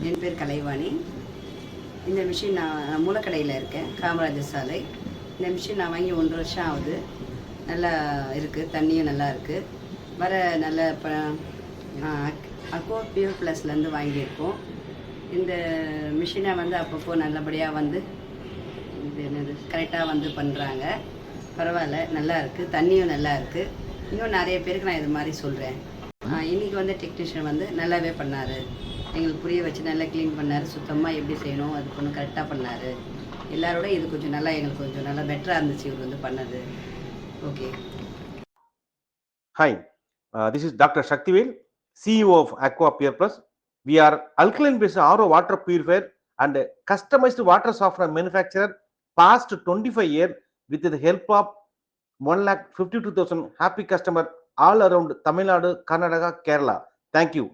என் பேர் கலைவாணி. இந்த மிஷின் நான் மூலக்கடையில் இருக்கேன், காமராஜர் சாலை. இந்த மிஷின் நான் வாங்கி 1 வருஷம் ஆகுது. நல்லா இருக்குது, தண்ணியும் நல்லா இருக்குது. வர நல்ல அக்வா பியூர் ப்ளஸ்லேருந்து வாங்கியிருக்கோம். இந்த மிஷினை வந்து அப்பப்போ நல்லபடியாக வந்து இது என்னது கரெக்டாக வந்து பண்ணுறாங்க. பரவாயில்ல, நல்லா இருக்குது, தண்ணியும் நல்லா இருக்குது. இன்னும் நிறைய பேருக்கு நான் இது மாதிரி சொல்கிறேன். இன்றைக்கி வந்து டெக்னீஷியன் வந்து நல்லாவே பண்ணார். எங்களுக்கு புரிய வச்சு நல்லா க்ளீன் பண்ணார். சுத்தமாக எப்படி செய்யணும் அது கொஞ்சம் கரெக்டாக பண்ணார். எல்லாரோட இது கொஞ்சம் நல்லா எங்களுக்கு கொஞ்சம் நல்லா பெட்டராக இருந்துச்சு இவர் வந்து பண்ணது. Okay. Hi, this is Dr. Shaktivel, CEO of Aqua Pure Plus. We are alkaline-based RO water purifier and customized water softener manufacturer past 25 years with the help of 1,52,000 happy customers all around Tamil Nadu, Karnataka, Kerala. Thank you.